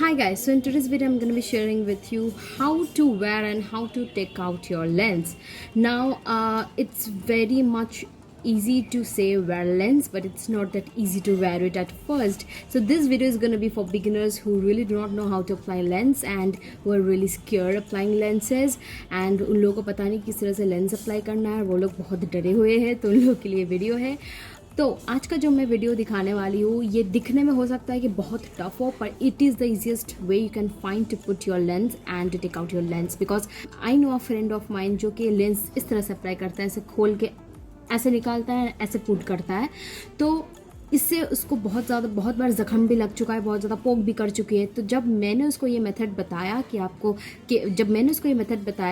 Hi guys, so in today's video I'm going to be sharing with you how to wear and how to take out your lens. Now it's very much easy to say wear lens, but it's not that easy to wear it at first. So this video is going to be for beginners who really do not know how to apply lens and who are really scared applying lenses, and उन लोगों को पता नहीं किस तरह से lens apply करना है, वो लोग बहुत डरे हुए हैं, तो उन लोगों के लिए वीडियो है। तो आज का जो मैं वीडियो दिखाने वाली हूँ ये दिखने में हो सकता है कि बहुत टफ हो, पर it is the easiest way you can find to put your lens and to take out your lens. Because I know a friend of mine जो कि लेंस इस तरह से अप्लाई करता है, ऐसे खोल के ऐसे निकालता है, ऐसे पुट करता है, तो इससे उसको बहुत बार ज़ख्म भी लग चुका है, बहुत ज़्यादा पोक भी कर चुकी है। तो जब मैंने उसको ये मेथड बताया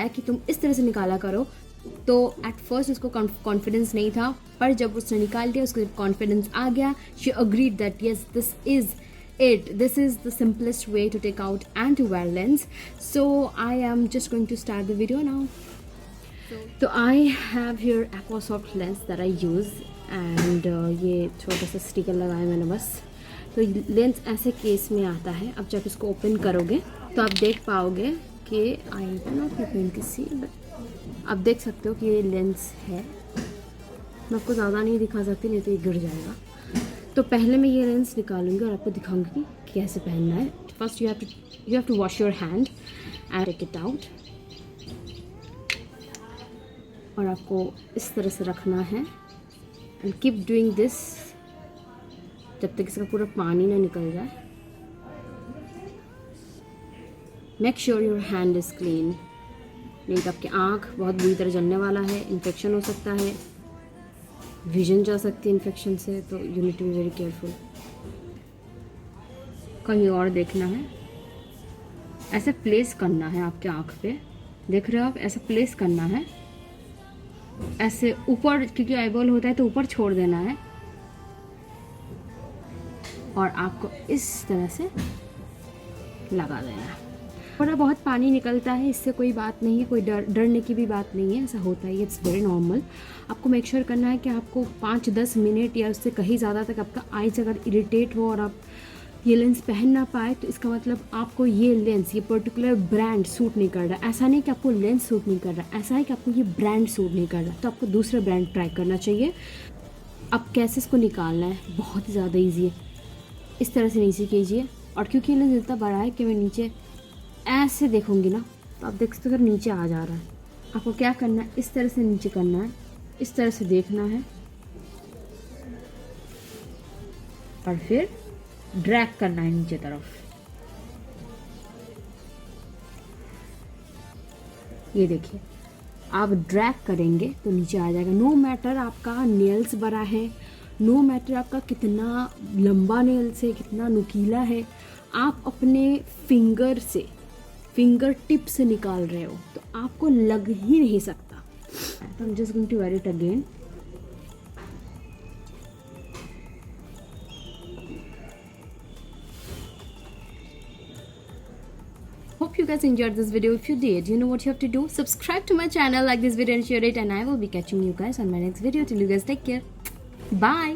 कि तुम इस तरह से निकाला करो, तो एट फर्स्ट उसको कॉन्फिडेंस नहीं था, पर जब उसने निकाल दिया उसको कॉन्फिडेंस आ गया। She agreed that yes this is the simplest way to take out and to wear lens. So I am just going to start the video now. So I have here XOXO lens that I use and ये छोटा सा sticker लगाया मैंने बस। तो lens ऐसे case में आता है। अब जब इसको ओपन करोगे तो आप देख पाओगे कि I don't know if you can see, but आप देख सकते हो कि ये लेंस है। मैं आपको ज़्यादा नहीं दिखा सकती, नहीं तो ये गिर जाएगा। तो पहले मैं ये लेंस निकालूंगी और आपको दिखाऊंगी कि कैसे पहनना है। First you have to wash your hand and take it out, और आपको इस तरह से रखना है एंड कीप डूइंग दिस जब तक इसका पूरा पानी ना निकल जाए। Make sure your hand is clean, नहीं तो आपकी आँख बहुत बुरी तरह जलने वाला है, इन्फेक्शन हो सकता है, विजन जा सकती है इन्फेक्शन से, तो you need to be very careful. कहीं और देखना है, ऐसे प्लेस करना है आपके आँख पे, देख रहे हो आप, ऐसे प्लेस करना है, ऐसे ऊपर, क्योंकि आईबॉल होता है तो ऊपर छोड़ देना है, और आपको इस तरह से लगा देना है। थोड़ा बहुत पानी निकलता है, इससे कोई बात नहीं है, कोई डरने की भी बात नहीं है, ऐसा होता है, इट्स वेरी नॉर्मल। आपको मेक श्योर करना है कि आपको 5-10 मिनट या उससे कहीं ज़्यादा तक आपका आइज अगर इरिटेट हो और आप ये लेंस पहन ना पाए, तो इसका मतलब आपको ये लेंस, ये पर्टिकुलर ब्रांड सूट नहीं कर रहा। ऐसा नहीं कि आपको लेंस सूट नहीं कर रहा, ऐसा है कि आपको ये ब्रांड सूट नहीं कर रहा, तो आपको दूसरा ब्रांड ट्राई करना चाहिए। अब कैसे इसको निकालना है, बहुत ही ज़्यादा ईजी है। इस तरह से नीचे कीजिए, और क्योंकि ये लेंस इतना बड़ा है कि मैं नीचे ऐसे देखूंगी ना, तो आप देख सकते हो अगर नीचे आ जा रहा है। आपको क्या करना है, इस तरह से नीचे करना है, इस तरह से देखना है, और फिर ड्रैग करना है नीचे तरफ। ये देखिए, आप ड्रैग करेंगे तो नीचे आ जाएगा। नो मैटर आपका नेल्स बड़ा है, नो मैटर आपका कितना लंबा नेल्स है, कितना नुकीला है, आप अपने फिंगर टिप से निकाल रहे हो तो आपको लग ही नहीं सकता। तो I am just going to wear it again. Hope you guys enjoyed this video. If you did, you know what you have to do. Subscribe to my channel, like this video and share it, and I will be catching you guys on my next video. Till you guys take care. Bye.